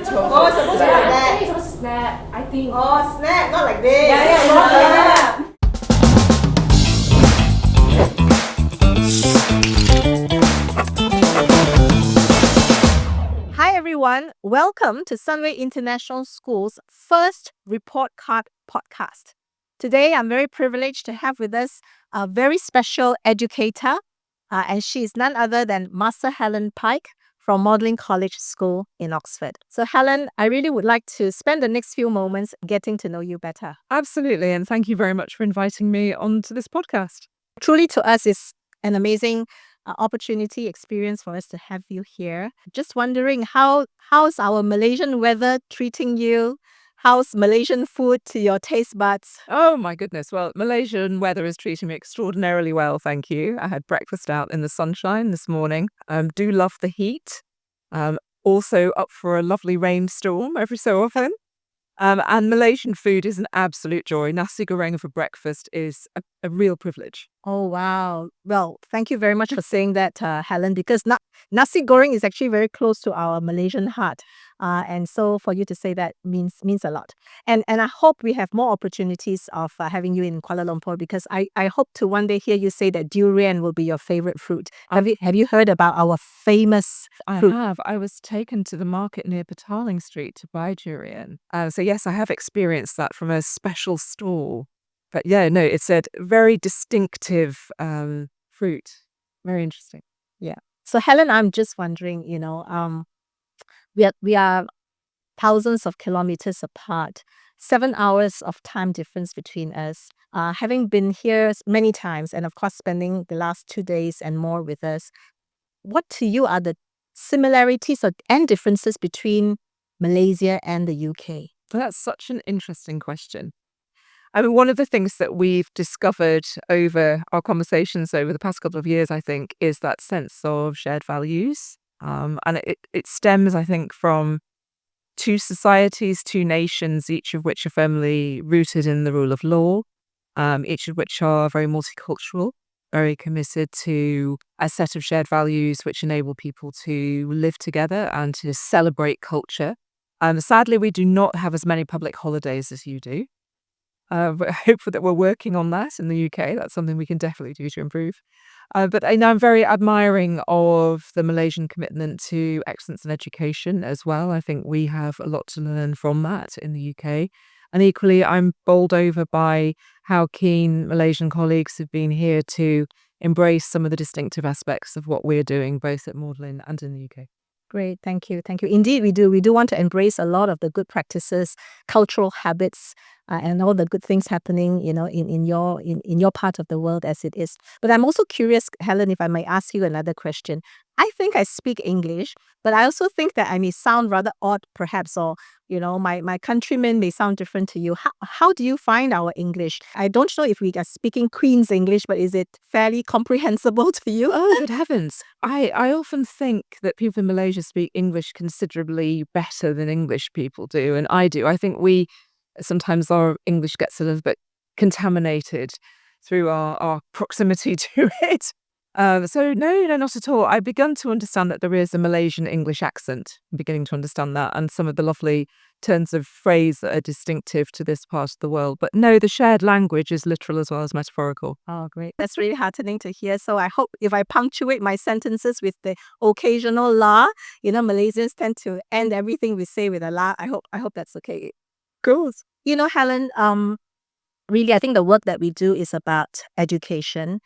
Oh, supposed to be like that. It's supposed to snap, I think. Oh, snap, not like this. Yeah. Hi everyone, welcome to Sunway International School's first Report Card podcast. Today I'm very privileged to have with us a very special educator, and she is none other than Master Helen Pike from Magdalen College School in Oxford. So Helen, I really would like to spend the next few moments getting to know you better. Absolutely, and thank you very much for inviting me onto this podcast. Truly to us is an amazing opportunity experience for us to have you here. Just wondering how's our Malaysian weather treating you? How's Malaysian food to your taste buds? Oh my goodness, well, Malaysian weather is treating me extraordinarily well, thank you. I had breakfast out in the sunshine this morning. Do love the heat. Also up for a lovely rainstorm every so often. And Malaysian food is an absolute joy. Nasi goreng for breakfast is a real privilege. Oh, wow. Well, thank you very much for saying that, Helen, because nasi goreng is actually very close to our Malaysian heart. And so for you to say that means a lot. And I hope we have more opportunities of having you in Kuala Lumpur, because I hope to one day hear you say that durian will be your favorite fruit. Have you heard about our famous fruit? I have. I was taken to the market near Petaling Street to buy durian. So yes, I have experienced that from a special stall. But yeah, no, it's a very distinctive fruit. Very interesting. Yeah. So Helen, I'm just wondering, we are thousands of kilometers apart, 7 hours of time difference between us. Having been here many times, and of course spending the last 2 days and more with us, what to you are the similarities and differences between Malaysia and the UK? Well, that's such an interesting question. I mean, one of the things that we've discovered over our conversations over the past couple of years, I think, is that sense of shared values. And it stems, I think, from two societies, two nations, each of which are firmly rooted in the rule of law, each of which are very multicultural, very committed to a set of shared values which enable people to live together and to celebrate culture. Sadly, we do not have as many public holidays as you do. But hopeful that we're working on that in the UK. That's something we can definitely do to improve. But I'm very admiring of the Malaysian commitment to excellence in education as well. I think we have a lot to learn from that in the UK. And equally, I'm bowled over by how keen Malaysian colleagues have been here to embrace some of the distinctive aspects of what we're doing, both at Magdalen and in the UK. Great, thank you. Indeed, we do. We do want to embrace a lot of the good practices, cultural habits, and all the good things happening, in your part of the world as it is. But I'm also curious, Helen, if I may ask you another question. I think I speak English, but I also think that I may sound rather odd, perhaps, or my countrymen may sound different to you. How do you find our English? I don't know if we are speaking Queen's English, but is it fairly comprehensible to you? Oh, good heavens. I often think that people in Malaysia speak English considerably better than English people do, and I do. I think sometimes our English gets a little bit contaminated through our proximity to it. So no, not at all. I've begun to understand that there is a Malaysian English accent. I'm beginning to understand that, and some of the lovely turns of phrase that are distinctive to this part of the world. But no, the shared language is literal as well as metaphorical. Oh, great. That's really heartening to hear. So I hope if I punctuate my sentences with the occasional la, Malaysians tend to end everything we say with a la. I hope that's okay. Cool. Helen, really, I think the work that we do is about education,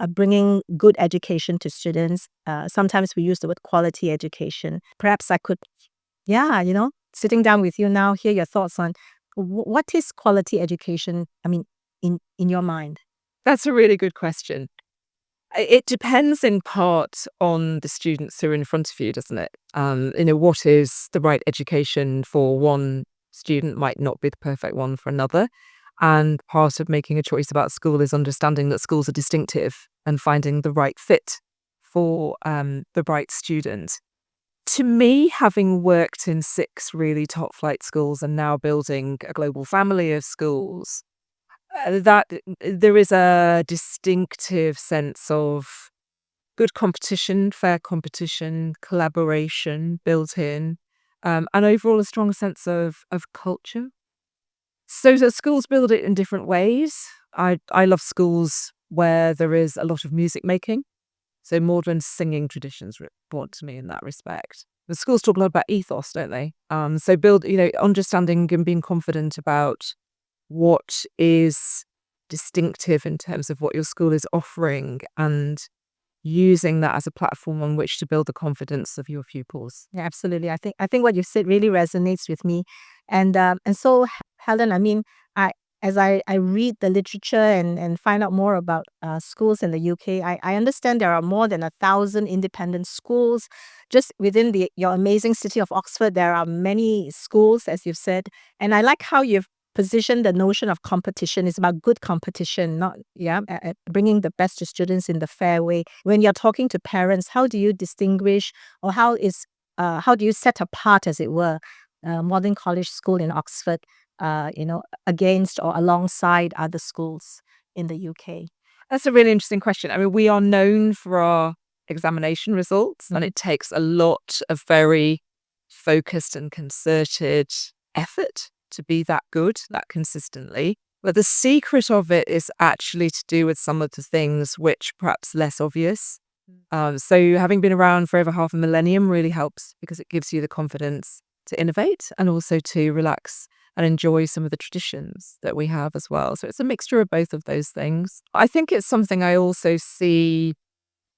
bringing good education to students. Sometimes we use the word quality education. Perhaps I could, sitting down with you now, hear your thoughts on what is quality education, in your mind? That's a really good question. It depends in part on the students who are in front of you, doesn't it? What is the right education for one student might not be the perfect one for another. And part of making a choice about school is understanding that schools are distinctive and finding the right fit for the right student. To me, having worked in 6 really top flight schools and now building a global family of schools, that there is a distinctive sense of good competition, fair competition, collaboration built in, and overall a strong sense of culture. So the schools build it in different ways. I love schools where there is a lot of music making. So Magdalen singing traditions were important to me in that respect. The schools talk a lot about ethos, don't they? So build, understanding and being confident about what is distinctive in terms of what your school is offering and using that as a platform on which to build the confidence of your pupils. Yeah, absolutely. I think what you said really resonates with me, and so Helen, I mean, I as I read the literature and find out more about schools in the UK, I understand there are more than 1,000 independent schools just within your amazing city of Oxford. There are many schools, as you've said, and I like how you've positioned the notion of competition. It's about good competition, not bringing the best to students in the fair way. When you're talking to parents, how do you distinguish, or how do you set apart, as it were, Magdalen College School in Oxford, against or alongside other schools in the UK? That's a really interesting question. I mean, we are known for our examination results, and it takes a lot of very focused and concerted effort to be that good, that consistently. But the secret of it is actually to do with some of the things which perhaps less obvious. So having been around for over half a millennium really helps because it gives you the confidence to innovate and also to relax and enjoy some of the traditions that we have as well. So it's a mixture of both of those things. I think it's something I also see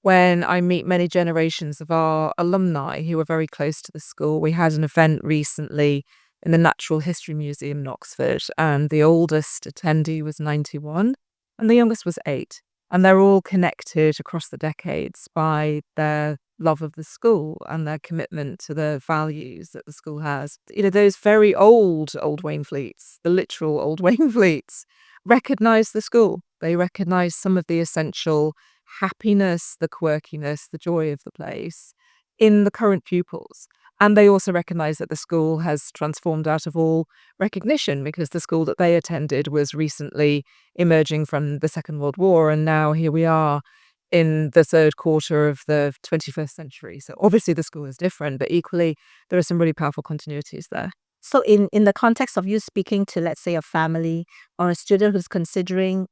when I meet many generations of our alumni who are very close to the school. We had an event recently in the Natural History Museum in Oxford, and the oldest attendee was 91 and the youngest was 8. And they're all connected across the decades by their love of the school and their commitment to the values that the school has. Those very old Wainfleets, the literal old Wainfleets, recognise the school. They recognise some of the essential happiness, the quirkiness, the joy of the place in the current pupils. And they also recognise that the school has transformed out of all recognition because the school that they attended was recently emerging from the Second World War. And now here we are in the third quarter of the 21st century. So obviously the school is different, but equally there are some really powerful continuities there. So in the context of you speaking to, let's say, a family or a student who's considering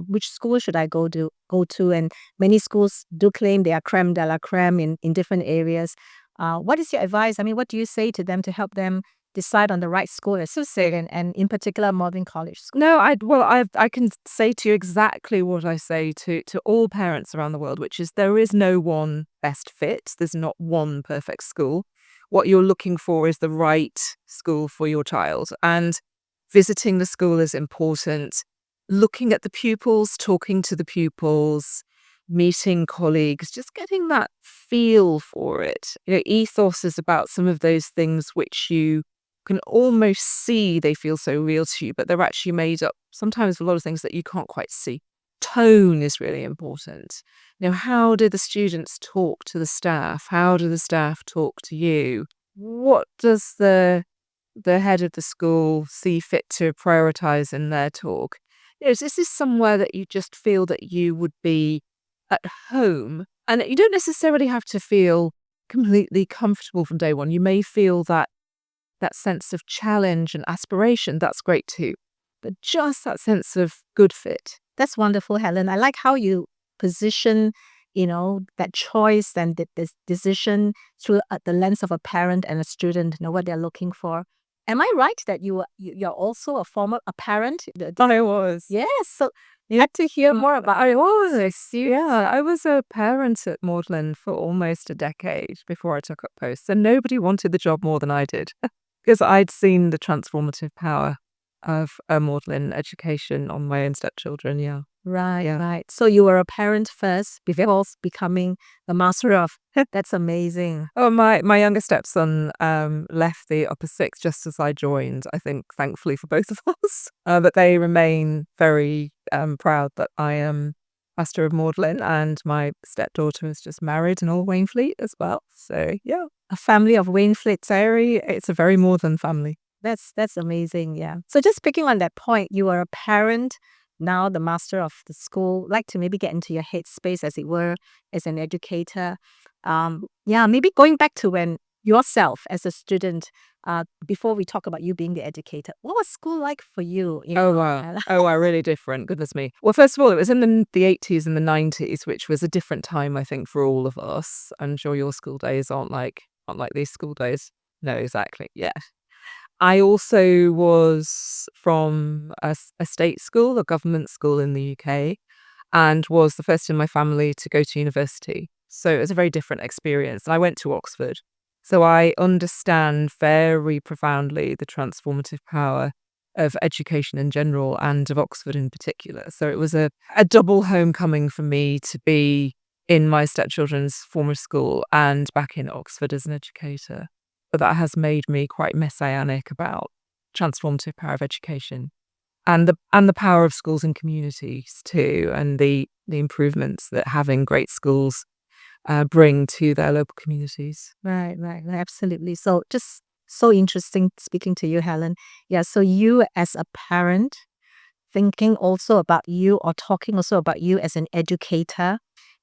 which school should I go to, and many schools do claim they are creme de la creme in different areas. What is your advice? I mean, what do you say to them to help them decide on the right school, as you say, and in particular, Magdalen College School? No, I can say to you exactly what I say to all parents around the world, which is there is no one best fit. There's not one perfect school. What you're looking for is the right school for your child, and visiting the school is important. Looking at the pupils, talking to the pupils, meeting colleagues, just getting that feel for it. Ethos is about some of those things which you can almost see they feel so real to you, but they're actually made up sometimes of a lot of things that you can't quite see. Tone is really important. How do the students talk to the staff? How do the staff talk to you? What does the head of the school see fit to prioritize in their talk? This is somewhere that you just feel that you would be at home, and you don't necessarily have to feel completely comfortable from day one. You may feel that sense of challenge and aspiration. That's great too, but just that sense of good fit. That's wonderful, Helen. I like how you position, that choice and this decision through the lens of a parent and a student, what they're looking for. Am I right that you're also a parent? I was. Yes. So you had to hear more about. I was. Yeah, I was a parent at Magdalen for almost a decade before I took up posts, and nobody wanted the job more than I did because I'd seen the transformative power of a Magdalen education on my own stepchildren. Yeah. Right. So you were a parent first before becoming the master of. That's amazing. Oh, my younger stepson left the upper sixth just as I joined, I think, thankfully for both of us. But they remain very proud that I am Master of Magdalen, and my stepdaughter is just married in Old Wainfleet as well. So, yeah. A family of Wainfleets. It's a very Magdalen family. That's amazing, yeah. So just picking on that point, you are a parent, now the master of the school. Like to maybe get into your headspace, as it were, as an educator. Maybe going back to when yourself as a student, before we talk about you being the educator, what was school like for you? Oh, wow. Oh, wow, really different. Goodness me. Well, first of all, it was in the 80s and the 90s, which was a different time, I think, for all of us. I'm sure your school days aren't like these school days. No, exactly. Yeah. I also was from a state school, a government school in the UK, and was the first in my family to go to university. So it was a very different experience. And I went to Oxford. So I understand very profoundly the transformative power of education in general and of Oxford in particular. So it was a double homecoming for me to be in my stepchildren's former school and back in Oxford as an educator. But that has made me quite messianic about transformative power of education and the power of schools and communities too, and the improvements that having great schools bring to their local communities. Right, absolutely. So just so interesting speaking to you, Helen. Yeah, so you as a parent, thinking also about you or talking also about you as an educator,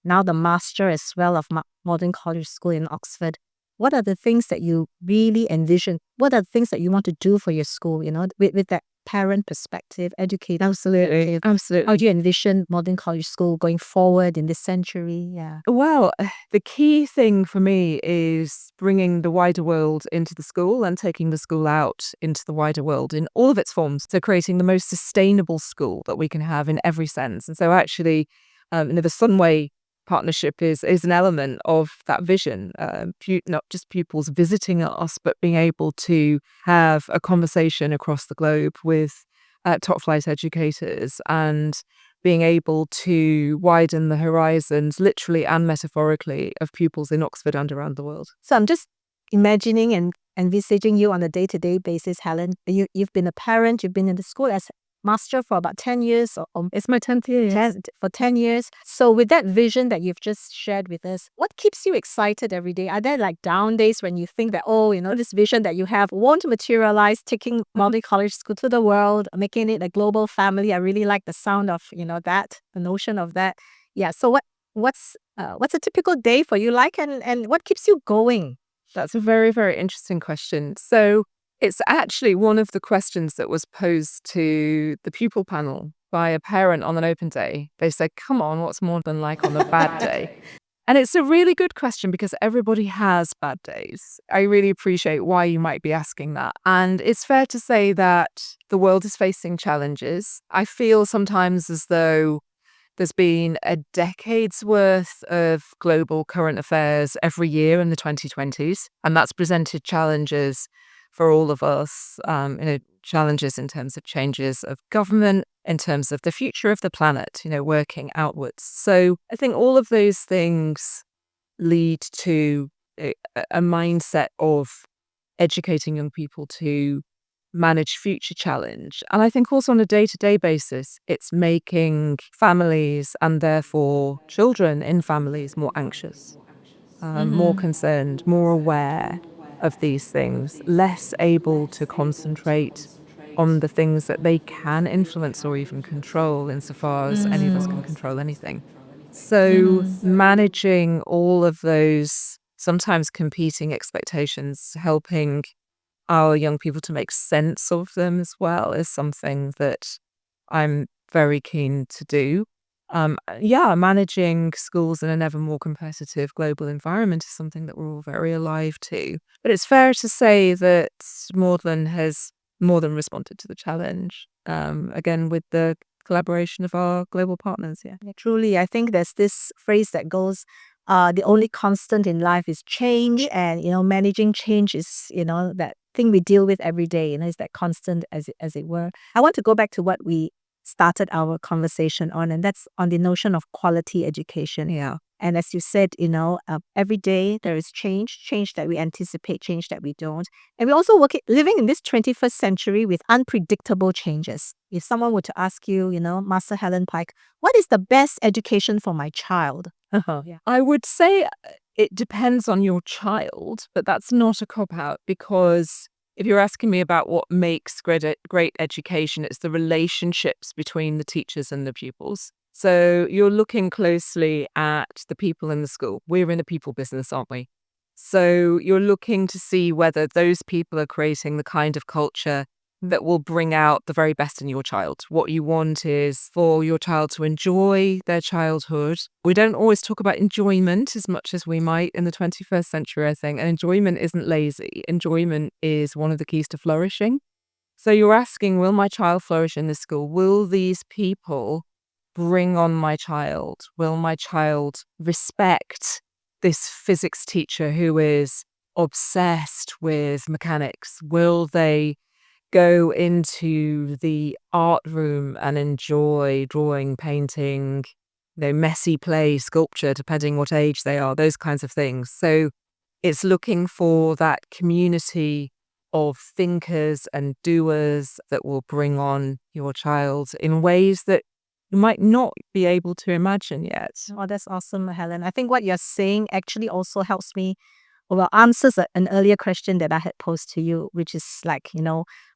now the master as well of Magdalen College School in Oxford. What are the things that you really envision? What are the things that you want to do for your school, with that parent perspective, educator perspective? Absolutely. How do you envision Magdalen College School going forward in this century? Yeah. Well, the key thing for me is bringing the wider world into the school and taking the school out into the wider world in all of its forms. So creating the most sustainable school that we can have in every sense. And so actually, the Sunway partnership is an element of that vision. Not just pupils visiting us, but being able to have a conversation across the globe with top flight educators and being able to widen the horizons, literally and metaphorically, of pupils in Oxford and around the world. So I'm just imagining and envisaging you on a day-to-day basis, Helen. You've been a parent, you've been in the school as master for about 10 years. It's my 10th year. Yes. For 10 years. So with that vision that you've just shared with us, what keeps you excited every day? Are there like down days when you think that, this vision that you have won't materialize, taking Magdalen College School to the world, making it a global family? I really like the sound of, the notion of that. Yeah. So what's a typical day for you like, and what keeps you going? That's a very, very interesting question. So it's actually one of the questions that was posed to the pupil panel by a parent on an open day. They said, come on, what's more than like on a bad day? And it's a really good question because everybody has bad days. I really appreciate why you might be asking that. And it's fair to say that the world is facing challenges. I feel sometimes as though there's been a decade's worth of global current affairs every year in the 2020s, and that's presented challenges for all of us, challenges in terms of changes of government, in terms of the future of the planet, working outwards. So I think all of those things lead to a mindset of educating young people to manage future challenge. And I think also on a day-to-day basis, it's making families and therefore children in families more anxious, more concerned, more aware of these things, less able to concentrate on the things that they can influence or even control insofar as any of us can control anything. So managing all of those sometimes competing expectations, helping our young people to make sense of them as well is something that I'm very keen to do. Managing schools in an ever more competitive global environment is something that we're all very alive to. But it's fair to say that Magdalen has more than responded to the challenge, again, with the collaboration of our global partners. Yeah, truly. I think there's this phrase that goes, the only constant in life is change, and managing change is that thing we deal with every day. Is that constant as it were. I want to go back to what we started our conversation on, and that's on the notion of quality education. Yeah. And as you said, every day there is change that we anticipate, change that we don't. And we also living in this 21st century with unpredictable changes. If someone were to ask you, Master Helen Pike, what is the best education for my child? Yeah. I would say it depends on your child, but that's not a cop-out, because if you're asking me about what makes great education, it's the relationships between the teachers and the pupils. So you're looking closely at the people in the school. We're in a people business, aren't we? So you're looking to see whether those people are creating the kind of culture that will bring out the very best in your child. What you want is for your child to enjoy their childhood. We don't always talk about enjoyment as much as we might in the 21st century, I think. And enjoyment isn't lazy. Enjoyment is one of the keys to flourishing. So you're asking, will my child flourish in this school? Will these people bring on my child? Will my child respect this physics teacher who is obsessed with mechanics? Will they go into the art room and enjoy drawing, painting, messy play, sculpture, depending what age they are, those kinds of things. So it's looking for that community of thinkers and doers that will bring on your child in ways that you might not be able to imagine yet. Oh, that's awesome, Helen. I think what you're saying actually also helps me, answers an earlier question that I had posed to you, which is like,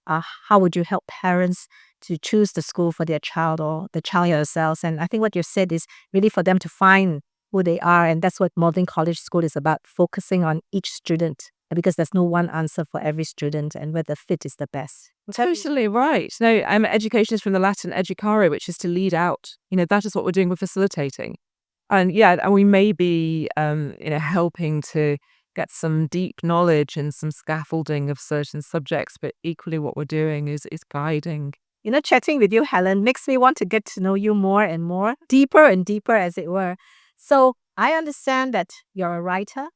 how would you help parents to choose the school for their child or the child yourselves? And I think what you said is really for them to find who they are. And that's what Magdalen College School is about, focusing on each student, because there's no one answer for every student and where the fit is the best. Totally right. No, education is from the Latin educare, which is to lead out. That is what we're doing with facilitating. And we may be, helping to get some deep knowledge and some scaffolding of certain subjects, but equally what we're doing is guiding. Chatting with you, Helen, makes me want to get to know you more and more, deeper and deeper, as it were. So I understand that you're a writer.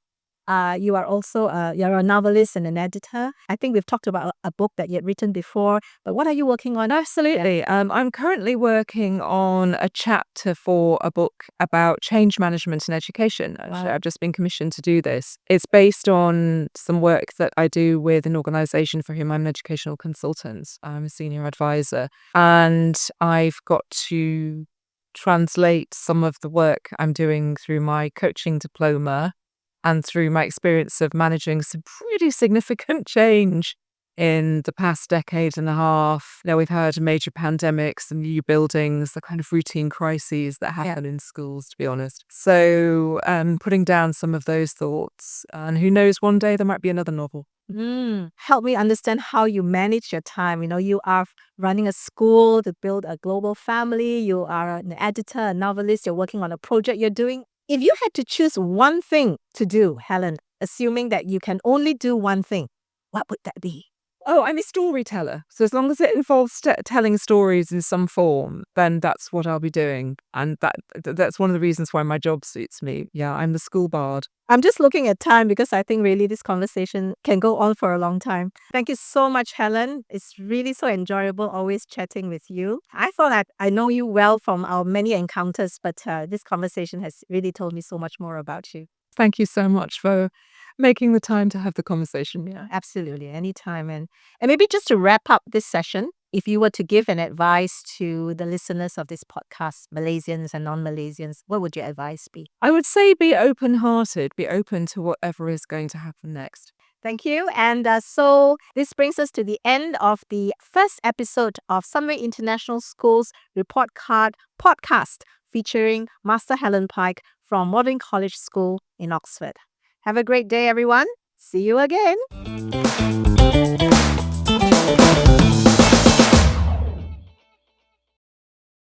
You are also you're a novelist and an editor. I think we've talked about a book that you had written before, but what are you working on? Absolutely. I'm currently working on a chapter for a book about change management in education. Actually, I've just been commissioned to do this. It's based on some work that I do with an organisation for whom I'm an educational consultant. I'm a senior advisor, and I've got to translate some of the work I'm doing through my coaching diploma and through my experience of managing some pretty significant change in the past decade and a half. Now, we've had major pandemics and new buildings, the kind of routine crises that happen in schools, to be honest. So putting down some of those thoughts, and who knows, one day there might be another novel. Help me understand how you manage your time. You are running a school to build a global family. You are an editor, a novelist. You're working on a project you're doing. If you had to choose one thing to do, Helen, assuming that you can only do one thing, what would that be? Oh, I'm a storyteller. So as long as it involves telling stories in some form, then that's what I'll be doing. And that's one of the reasons why my job suits me. Yeah, I'm the school bard. I'm just looking at time because I think really this conversation can go on for a long time. Thank you so much, Helen. It's really so enjoyable always chatting with you. I thought that I know you well from our many encounters, but this conversation has really told me so much more about you. Thank you so much for making the time to have the conversation. Yeah, absolutely. Anytime. And maybe just to wrap up this session, if you were to give an advice to the listeners of this podcast, Malaysians and non-Malaysians, what would your advice be? I would say be open-hearted, be open to whatever is going to happen next. Thank you. And so this brings us to the end of the first episode of Sunway International Schools Report Card podcast featuring Master Helen Pike from Magdalen College School in Oxford. Have a great day, everyone. See you again.